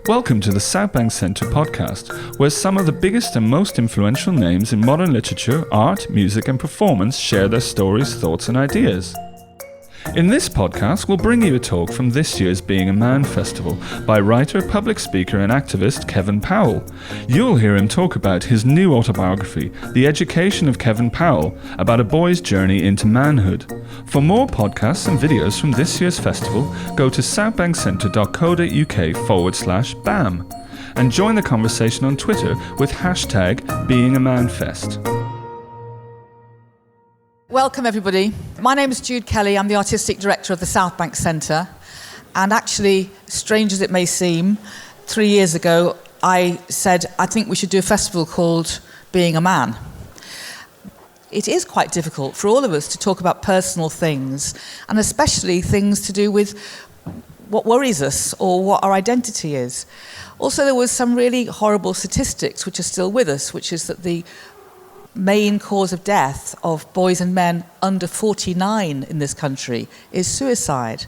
Welcome to the Southbank Centre podcast, where some of the biggest and most influential names in modern literature, art, music and performance share their stories, thoughts and ideas. In this podcast, we'll bring you a talk from this year's Being a Man Festival by writer, public speaker and activist Kevin Powell. You'll hear him talk about his new autobiography, The Education of Kevin Powell, about a boy's journey into manhood. For more podcasts and videos from this year's festival, go to southbankcentre.co.uk/BAM and join the conversation on Twitter with hashtag #BeingAManFest. Welcome everybody. My name is Jude Kelly. I'm the Artistic Director of the Southbank Centre. And actually, strange as it may seem, 3 years ago I said I think we should do a festival called Being a Man. It is quite difficult for all of us to talk about personal things, and especially things to do with what worries us or what our identity is. Also, there was some really horrible statistics which are still with us, which is that the main cause of death of boys and men under 49 in this country is suicide.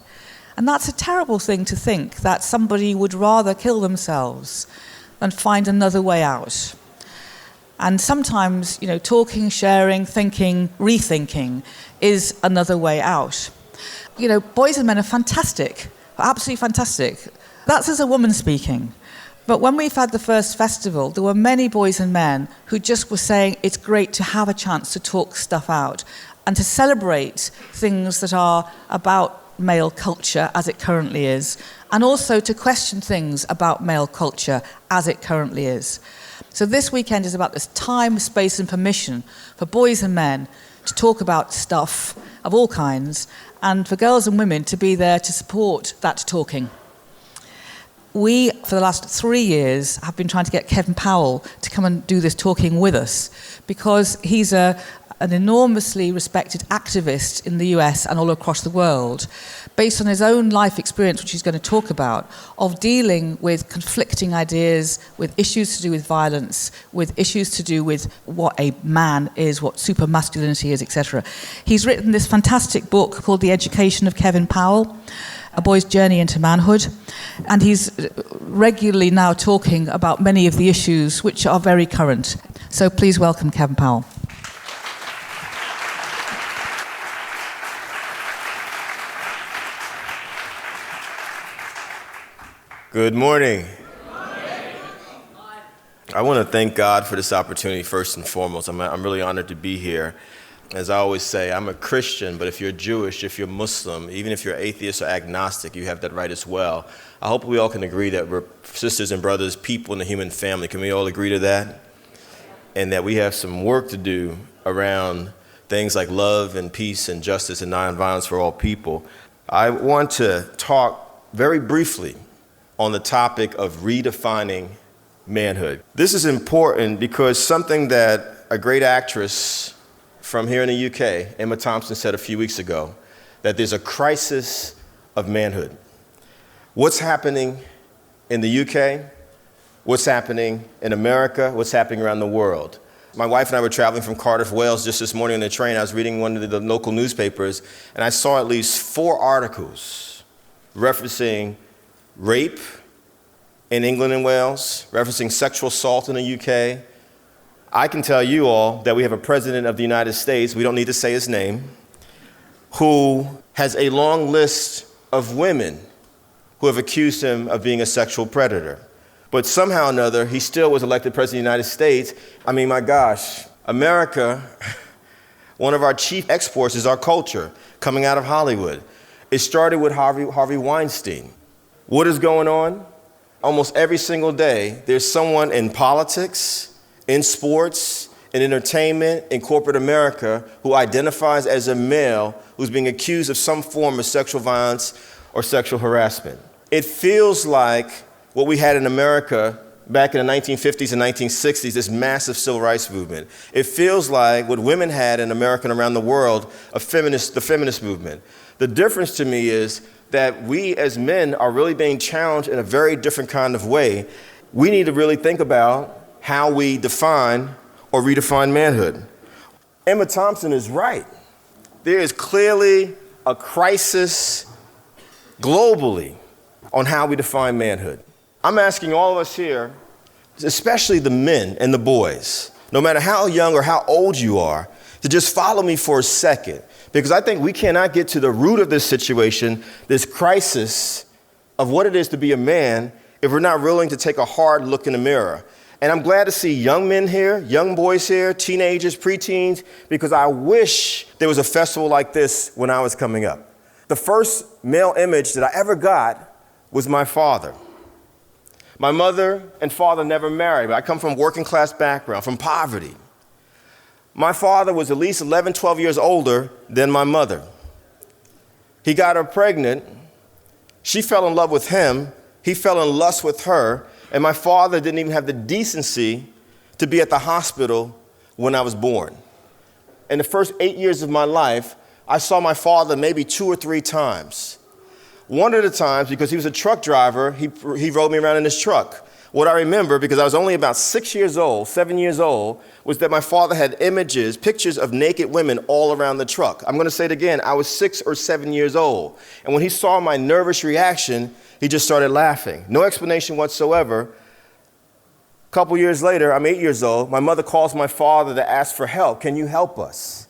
And that's a terrible thing to think, that somebody would rather kill themselves than find another way out. And sometimes, talking, sharing, thinking, rethinking is another way out. Boys and men are fantastic, absolutely fantastic. That's as a woman speaking. But when we've had the first festival, there were many boys and men who just were saying it's great to have a chance to talk stuff out and to celebrate things that are about male culture as it currently is, and also to question things about male culture as it currently is. So this weekend is about this time, space and permission for boys and men to talk about stuff of all kinds, and for girls and women to be there to support that talking. We, for the last 3 years, have been trying to get Kevin Powell to come and do this talking with us, because he's an enormously respected activist in the US and all across the world, based on his own life experience, which he's going to talk about, of dealing with conflicting ideas, with issues to do with violence, with issues to do with what a man is, what super masculinity is, etc. He's written this fantastic book called The Education of Kevin Powell, a boy's journey into manhood, and he's regularly now talking about many of the issues which are very current. So please welcome Kevin Powell. Good morning. I want to thank God for this opportunity first and foremost. I'm really honored to be here. As I always say, I'm a Christian, but if you're Jewish, if you're Muslim, even if you're atheist or agnostic, you have that right as well. I hope we all can agree that we're sisters and brothers, people in the human family. Can we all agree to that? And that we have some work to do around things like love and peace and justice and nonviolence for all people. I want to talk very briefly on the topic of redefining manhood. This is important because something that a great actress from here in the UK, Emma Thompson, said a few weeks ago, that there's a crisis of manhood. What's happening in the UK? What's happening in America? What's happening around the world? My wife and I were traveling from Cardiff, Wales just this morning on the train. I was reading one of the local newspapers, and I saw at least 4 articles referencing rape in England and Wales, referencing sexual assault in the UK. I can tell you all that we have a president of the United States, we don't need to say his name, who has a long list of women who have accused him of being a sexual predator. But somehow or another, he still was elected president of the United States. I mean, my gosh, America, one of our chief exports is our culture coming out of Hollywood. It started with Harvey Weinstein. What is going on? Almost every single day, there's someone in politics, in sports, in entertainment, in corporate America, who identifies as a male who's being accused of some form of sexual violence or sexual harassment. It feels like what we had in America back in the 1950s and 1960s, this massive civil rights movement. It feels like what women had in America and around the world, the feminist movement. The difference to me is that we as men are really being challenged in a very different kind of way. We need to really think about how we define or redefine manhood. Emma Thompson is right. There is clearly a crisis globally on how we define manhood. I'm asking all of us here, especially the men and the boys, no matter how young or how old you are, to just follow me for a second. Because I think we cannot get to the root of this situation, this crisis of what it is to be a man, if we're not willing to take a hard look in the mirror. And I'm glad to see young men here, young boys here, teenagers, preteens, because I wish there was a festival like this when I was coming up. The first male image that I ever got was my father. My mother and father never married, but I come from a working class background, from poverty. My father was at least 11, 12 years older than my mother. He got her pregnant. She fell in love with him. He fell in lust with her. And my father didn't even have the decency to be at the hospital when I was born. In the first 8 years of my life, I saw my father maybe 2 or 3 times. One of the times, because he was a truck driver, he rode me around in his truck. What I remember, because I was only about 6 years old, 7 years old, was that my father had images, pictures of naked women all around the truck. I'm going to say it again. I was 6 or 7 years old. And when he saw my nervous reaction, he just started laughing. No explanation whatsoever. A couple years later, I'm 8 years old. My mother calls my father to ask for help. Can you help us?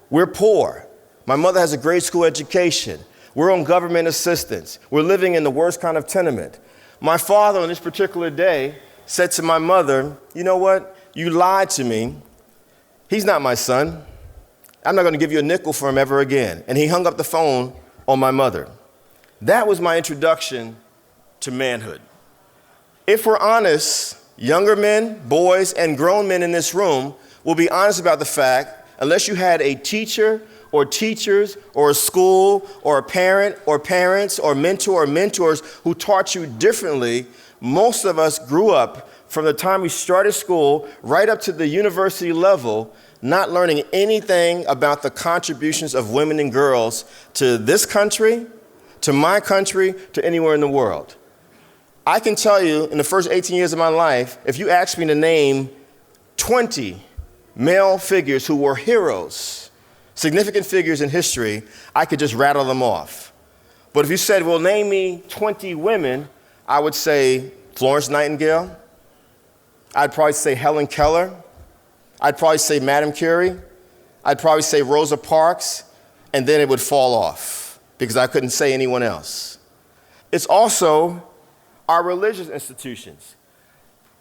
We're poor. My mother has a grade school education. We're on government assistance. We're living in the worst kind of tenement. My father on this particular day said to my mother, you know what? You lied to me. He's not my son. I'm not going to give you a nickel for him ever again. And he hung up the phone on my mother. That was my introduction to manhood. If we're honest, younger men, boys, and grown men in this room will be honest about the fact, unless you had a teacher or teachers or a school or a parent or parents or mentor or mentors who taught you differently, most of us grew up from the time we started school right up to the university level not learning anything about the contributions of women and girls to this country, to my country, to anywhere in the world. I can tell you, in the first 18 years of my life, if you asked me to name 20 male figures who were heroes, significant figures in history, I could just rattle them off. But if you said, well, name me 20 women, I would say Florence Nightingale. I'd probably say Helen Keller. I'd probably say Madame Curie. I'd probably say Rosa Parks, and then it would fall off because I couldn't say anyone else. It's also our religious institutions.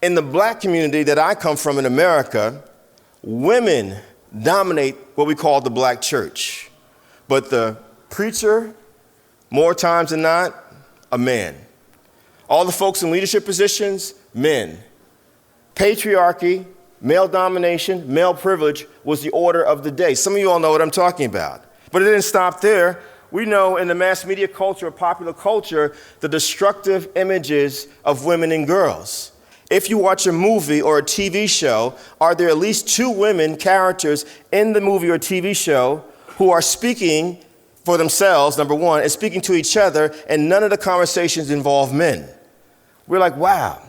In the black community that I come from in America, women dominate what we call the black church. But the preacher, more times than not, a man. All the folks in leadership positions, men. Patriarchy, male domination, male privilege was the order of the day. Some of you all know what I'm talking about. But it didn't stop there. We know in the mass media culture, popular culture, the destructive images of women and girls. If you watch a movie or a TV show, are there at least 2 women characters in the movie or TV show who are speaking for themselves, number one, and speaking to each other, and none of the conversations involve men? We're like, wow,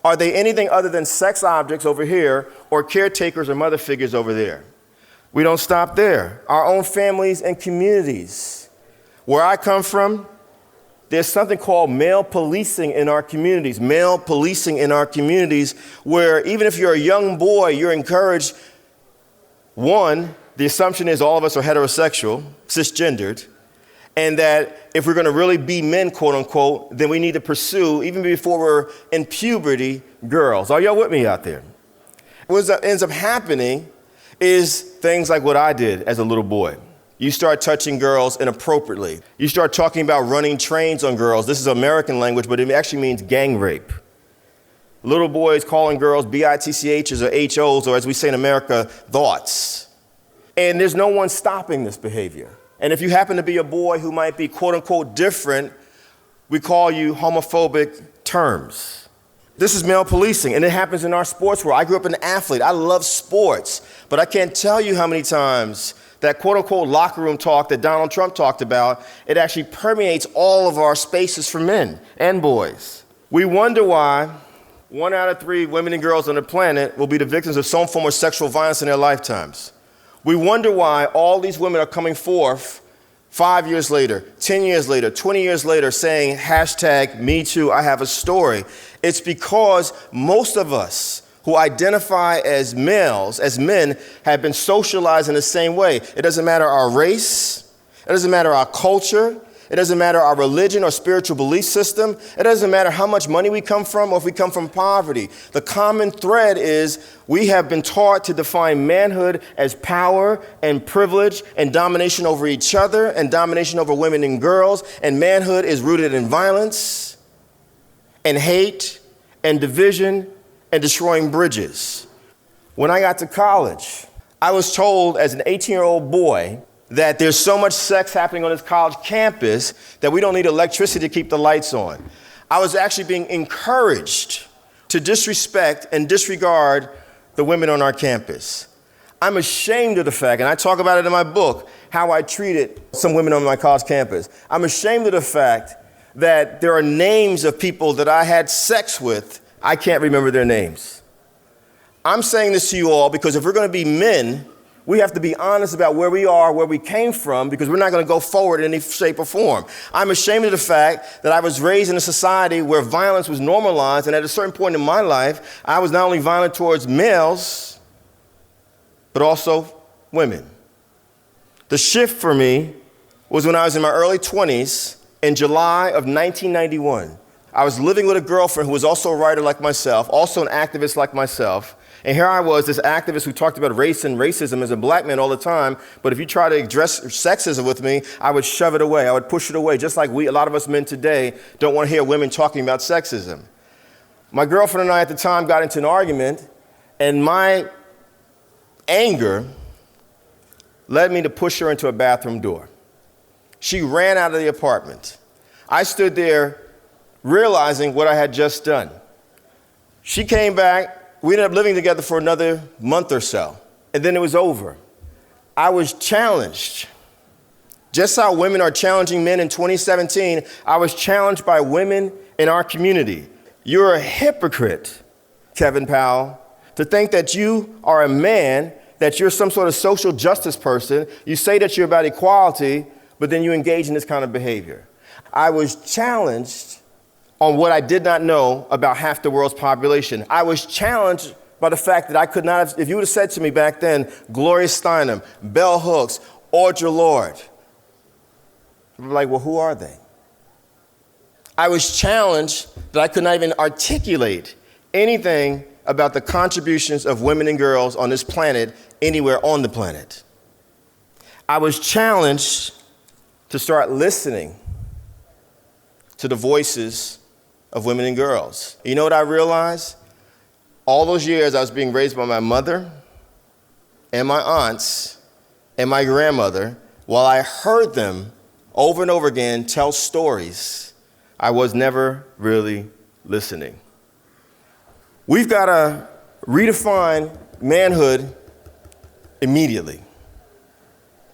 are they anything other than sex objects over here or caretakers or mother figures over there? We don't stop there. Our own families and communities. Where I come from, there's something called male policing in our communities, male policing in our communities, where even if you're a young boy, you're encouraged. One, the assumption is all of us are heterosexual, cisgendered, and that if we're going to really be men, quote unquote, then we need to pursue, even before we're in puberty, girls. Are y'all with me out there? What ends up happening is things like what I did as a little boy. You start touching girls inappropriately. You start talking about running trains on girls. This is American language, but it actually means gang rape. Little boys calling girls bitchs or HOs, or as we say in America, thoughts. And there's no one stopping this behavior. And if you happen to be a boy who might be quote unquote different, we call you homophobic terms. This is male policing, and it happens in our sports world. I grew up an athlete. I love sports, but I can't tell you how many times that quote-unquote locker room talk that Donald Trump talked about, it actually permeates all of our spaces for men and boys. We wonder why 1 out of 3 women and girls on the planet will be the victims of some form of sexual violence in their lifetimes. We wonder why all these women are coming forth 5 years later, 10 years later, 20 years later, saying hashtag me too, I have a story. It's because most of us who identify as males, as men, have been socialized in the same way. It doesn't matter our race, it doesn't matter our culture, it doesn't matter our religion or spiritual belief system, it doesn't matter how much money we come from or if we come from poverty. The common thread is we have been taught to define manhood as power and privilege and domination over each other and domination over women and girls, and manhood is rooted in violence and hate and division and destroying bridges. When I got to college, I was told as an 18-year-old boy that there's so much sex happening on this college campus that we don't need electricity to keep the lights on. I was actually being encouraged to disrespect and disregard the women on our campus. I'm ashamed of the fact, and I talk about it in my book, how I treated some women on my college campus. I'm ashamed of the fact that there are names of people that I had sex with. I can't remember their names. I'm saying this to you all because if we're going to be men, we have to be honest about where we are, where we came from, because we're not going to go forward in any shape or form. I'm ashamed of the fact that I was raised in a society where violence was normalized, and at a certain point in my life, I was not only violent towards males, but also women. The shift for me was when I was in my early 20s in July of 1991. I was living with a girlfriend who was also a writer like myself, also an activist like myself. And here I was, this activist who talked about race and racism as a black man all the time. But if you try to address sexism with me, I would shove it away. I would push it away, just like a lot of us men today don't want to hear women talking about sexism. My girlfriend and I at the time got into an argument, and my anger led me to push her into a bathroom door. She ran out of the apartment. I stood there realizing what I had just done. She came back. We ended up living together for another month or so, and then it was over. I was challenged. Just how women are challenging men in 2017, I was challenged by women in our community. You're a hypocrite, Kevin Powell, to think that you are a man, that you're some sort of social justice person. You say that you're about equality, but then you engage in this kind of behavior. I was challenged on what I did not know about half the world's population. I was challenged by the fact that I could not have, if you would have said to me back then, Gloria Steinem, Bell Hooks, Audre Lorde, I'd be like, well, who are they? I was challenged that I could not even articulate anything about the contributions of women and girls on this planet, anywhere on the planet. I was challenged to start listening to the voices of women and girls. You know what I realized? All those years I was being raised by my mother and my aunts and my grandmother, while I heard them over and over again tell stories, I was never really listening. We've got to redefine manhood immediately.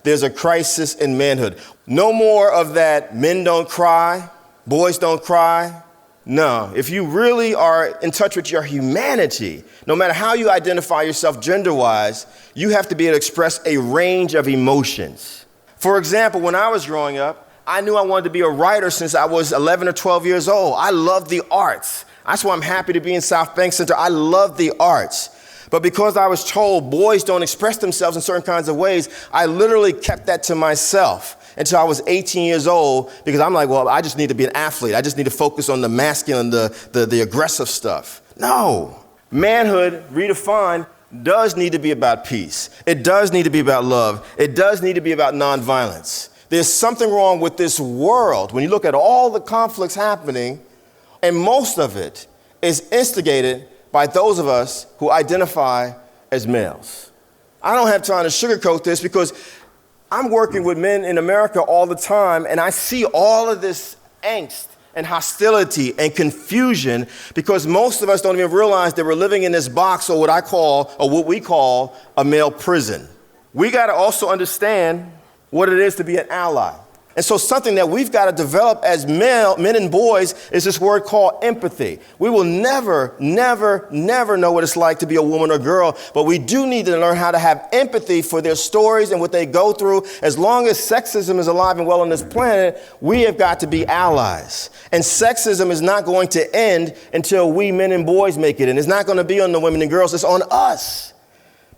There's a crisis in manhood. No more of that men don't cry, boys don't cry. No, if you really are in touch with your humanity, no matter how you identify yourself gender-wise, you have to be able to express a range of emotions. For example, when I was growing up, I knew I wanted to be a writer since I was 11 or 12 years old. I love the arts. That's why I'm happy to be in Southbank Center. I love the arts. But because I was told boys don't express themselves in certain kinds of ways, I literally kept that to myself until I was 18 years old, because I'm like, well, I just need to be an athlete. I just need to focus on the masculine, the aggressive stuff. No. Manhood, redefined, does need to be about peace. It does need to be about love. It does need to be about nonviolence. There's something wrong with this world when you look at all the conflicts happening, and most of it is instigated by those of us who identify as males. I don't have time to sugarcoat this because I'm working with men in America all the time, and I see all of this angst and hostility and confusion because most of us don't even realize that we're living in this box, or what we call a male prison. We got to also understand what it is to be an ally. And so something that we've got to develop as men and boys is this word called empathy. We will never know what it's like to be a woman or girl, but we do need to learn how to have empathy for their stories and what they go through. As long as sexism is alive and well on this planet, we have got to be allies. And sexism is not going to end until we men and boys make it. And it's not going to be on the women and girls, it's on us.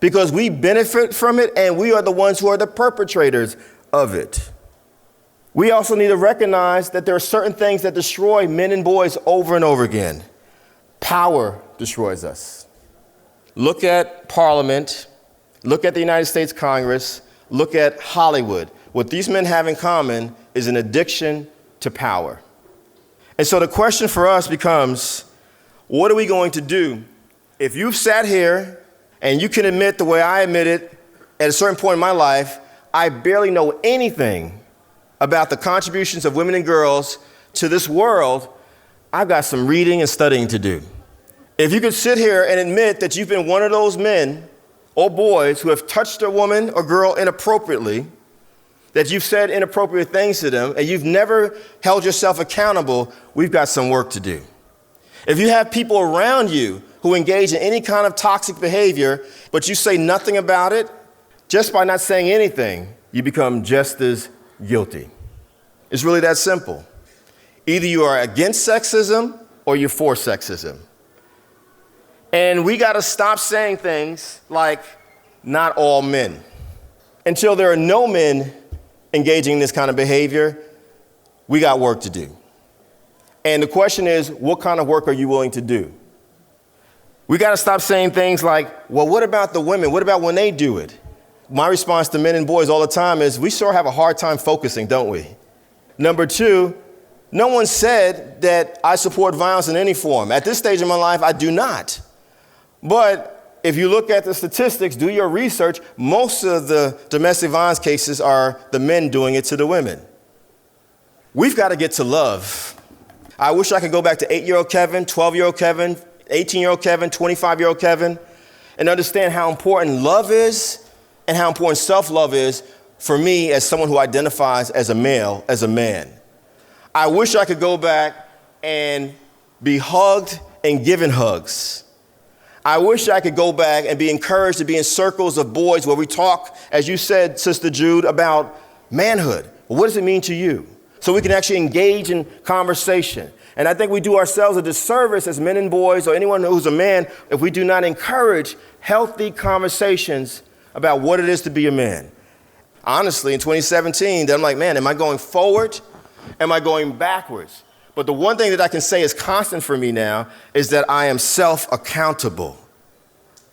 Because we benefit from it and we are the ones who are the perpetrators of it. We also need to recognize that there are certain things that destroy men and boys over and over again. Power destroys us. Look at Parliament. Look at the United States Congress. Look at Hollywood. What these men have in common is an addiction to power. And so the question for us becomes, what are we going to do? If you've sat here and you can admit the way I admitted at a certain point in my life, I barely know anything about the contributions of women and girls to this world, I've got some reading and studying to do. If you could sit here and admit that you've been one of those men or boys who have touched a woman or girl inappropriately, that you've said inappropriate things to them, and you've never held yourself accountable, we've got some work to do. If you have people around you who engage in any kind of toxic behavior, but you say nothing about it, just by not saying anything, you become just as guilty. It's really that simple. Either you are against sexism or you're for sexism. And we got to stop saying things like, not all men. Until there are no men engaging in this kind of behavior, we got work to do. And the question is, what kind of work are you willing to do? We got to stop saying things like, well, what about the women? What about when they do it? My response to men and boys all the time is, we sure have a hard time focusing, don't we? Number two, no one said that I support violence in any form. At this stage of my life, I do not. But if you look at the statistics, do your research, most of the domestic violence cases are the men doing it to the women. We've got to get to love. I wish I could go back to 8-year-old Kevin, 12-year-old Kevin, 18-year-old Kevin, 25-year-old Kevin, and understand how important love is and how important self-love is for me as someone who identifies as a male, as a man. I wish I could go back and be hugged and given hugs. I wish I could go back and be encouraged to be in circles of boys where we talk, as you said, Sister Jude, about manhood. Well, what does it mean to you? So we can actually engage in conversation. And I think we do ourselves a disservice as men and boys or anyone who's a man if we do not encourage healthy conversations about what it is to be a man. Honestly, in 2017, I'm like, man, am I going forward? Am I going backwards? But the one thing that I can say is constant for me now is that I am self-accountable.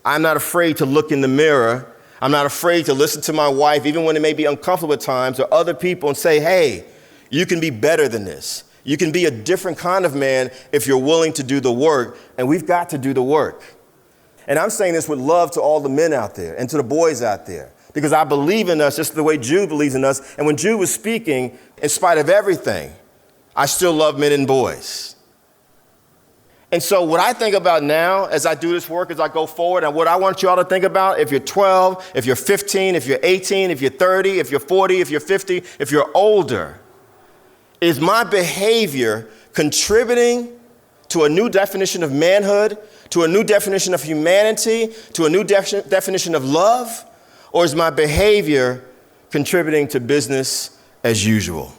I'm not afraid to look in the mirror. I'm not afraid to listen to my wife, even when it may be uncomfortable at times, or other people, and say, hey, you can be better than this. You can be a different kind of man if you're willing to do the work, and we've got to do the work. And I'm saying this with love to all the men out there and to the boys out there, because I believe in us just the way Jude believes in us. And when Jude was speaking, in spite of everything, I still love men and boys. And so what I think about now as I do this work, as I go forward, and what I want you all to think about, if you're 12, if you're 15, if you're 18, if you're 30, if you're 40, if you're 50, if you're older, is my behavior contributing to a new definition of manhood, to a new definition of humanity, to a new definition of love? Or is my behavior contributing to business as usual?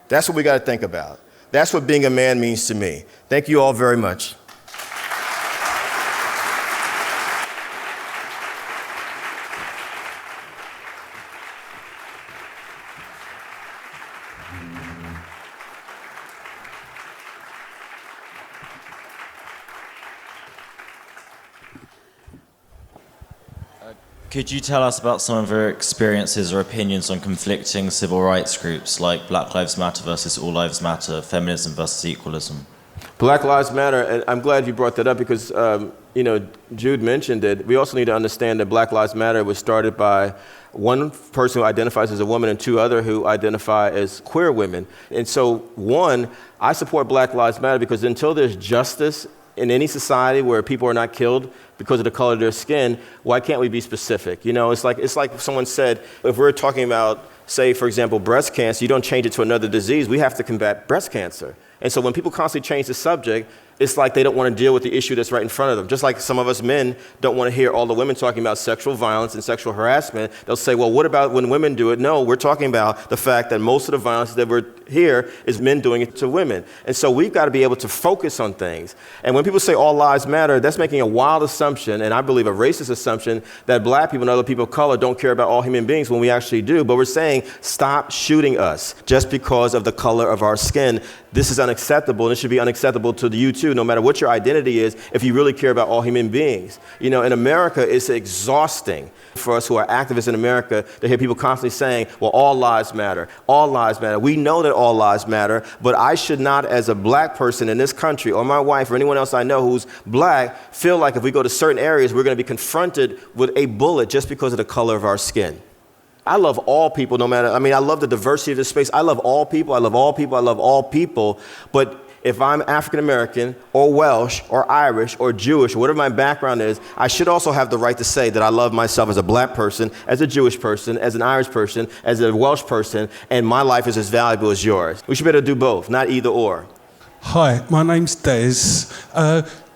That's what we got to think about. That's what being a man means to me. Thank you all very much. Could you tell us about some of your experiences or opinions on conflicting civil rights groups like Black Lives Matter versus All Lives Matter, feminism versus equalism? Black Lives Matter, and I'm glad you brought that up because, Jude mentioned it. We also need to understand that Black Lives Matter was started by one person who identifies as a woman and two other who identify as queer women. And so, one, I support Black Lives Matter because until there's justice in any society where people are not killed because of the color of their skin, why can't we be specific? You know, it's like someone said, if we're talking about say, for example, breast cancer, you don't change it to another disease. We have to combat breast cancer. And so when people constantly change the subject, it's like they don't want to deal with the issue that's right in front of them. Just like some of us men don't want to hear all the women talking about sexual violence and sexual harassment. They'll say, well, what about when women do it? No, we're talking about the fact that most of the violence that we're here is men doing it to women. And so we've got to be able to focus on things. And when people say all lives matter, that's making a wild assumption, and I believe a racist assumption, that black people and other people of color don't care about all human beings when we actually do. But we're saying, stop shooting us just because of the color of our skin. This is unacceptable, and it should be unacceptable to you too, no matter what your identity is, if you really care about all human beings. You know, in America, it's exhausting for us who are activists in America to hear people constantly saying, well, all lives matter, all lives matter. We know that all lives matter, but I should not, as a black person in this country, or my wife, or anyone else I know who's black, feel like if we go to certain areas, we're going to be confronted with a bullet just because of the color of our skin. I love all people, no matter, I love the diversity of this space. I love all people, I love all people, I love all people. But if I'm African American or Welsh or Irish or Jewish or whatever my background is, I should also have the right to say that I love myself as a black person, as a Jewish person, as an Irish person, as a Welsh person, and my life is as valuable as yours. We should be able to do both, not either or. Hi, my name's Des.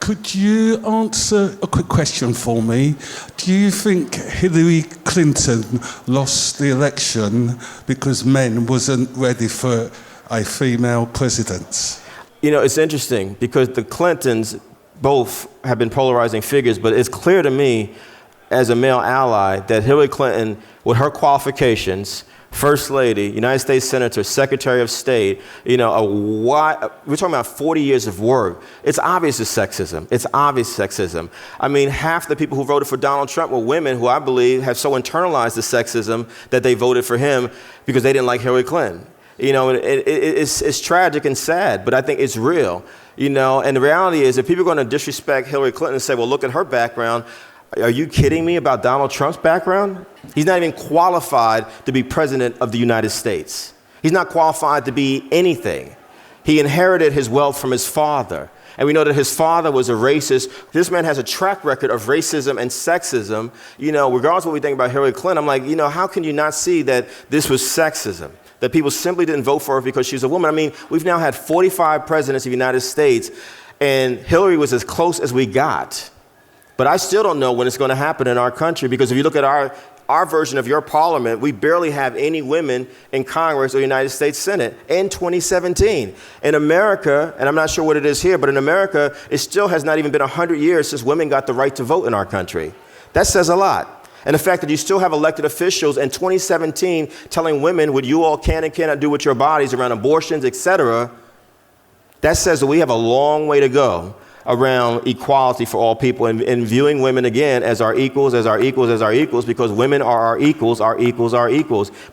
Could you answer a quick question for me? Do you think Hillary Clinton lost the election because men wasn't ready for a female president? You know, it's interesting because the Clintons both have been polarizing figures, but it's clear to me as a male ally that Hillary Clinton, with her qualifications, First Lady, United States Senator, Secretary of State, we're talking about 40 years of work. It's obvious it's sexism. It's obvious sexism. Half the people who voted for Donald Trump were women who I believe have so internalized the sexism that they voted for him because they didn't like Hillary Clinton. It's tragic and sad, but I think it's real. And the reality is if people are going to disrespect Hillary Clinton and say, well, look at her background, are you kidding me about Donald Trump's background? He's not even qualified to be president of the United States. He's not qualified to be anything. He inherited his wealth from his father. And we know that his father was a racist. This man has a track record of racism and sexism. Regardless of what we think about Hillary Clinton, I'm like, how can you not see that this was sexism? That people simply didn't vote for her because she's a woman. We've now had 45 presidents of the United States, and Hillary was as close as we got. But I still don't know when it's going to happen in our country, because if you look at our version of your parliament, we barely have any women in Congress or United States Senate in 2017. In America, and I'm not sure what it is here, but in America, it still has not even been 100 years since women got the right to vote in our country. That says a lot. And the fact that you still have elected officials in 2017 telling women what you all can and cannot do with your bodies around abortions, etc., that says that we have a long way to go around equality for all people and viewing women again as our equals, because women are our equals.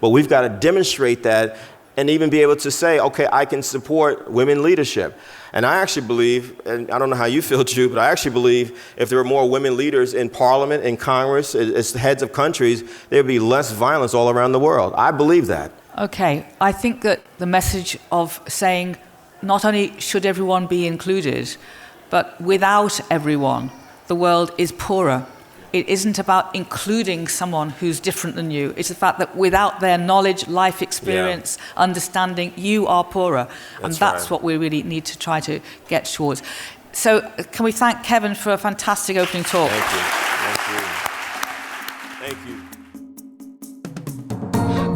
But we've got to demonstrate that and even be able to say, okay, I can support women leadership. And I actually believe, and I don't know how you feel, Jude, but I actually believe if there were more women leaders in parliament, in Congress, as heads of countries, there would be less violence all around the world. I believe that. Okay, I think that the message of saying not only should everyone be included, but without everyone, the world is poorer. It isn't about including someone who's different than you. It's the fact that without their knowledge, life experience, understanding, you are poorer. That's right. What we really need to try to get towards. So can we thank Kevin for a fantastic opening talk? Thank you.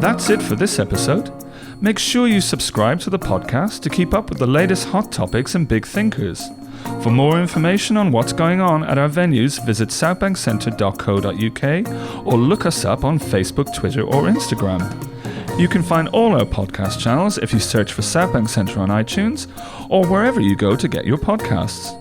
That's it for this episode. Make sure you subscribe to the podcast to keep up with the latest hot topics and big thinkers. For more information on what's going on at our venues, visit southbankcentre.co.uk or look us up on Facebook, Twitter or Instagram. You can find all our podcast channels if you search for Southbank Centre on iTunes or wherever you go to get your podcasts.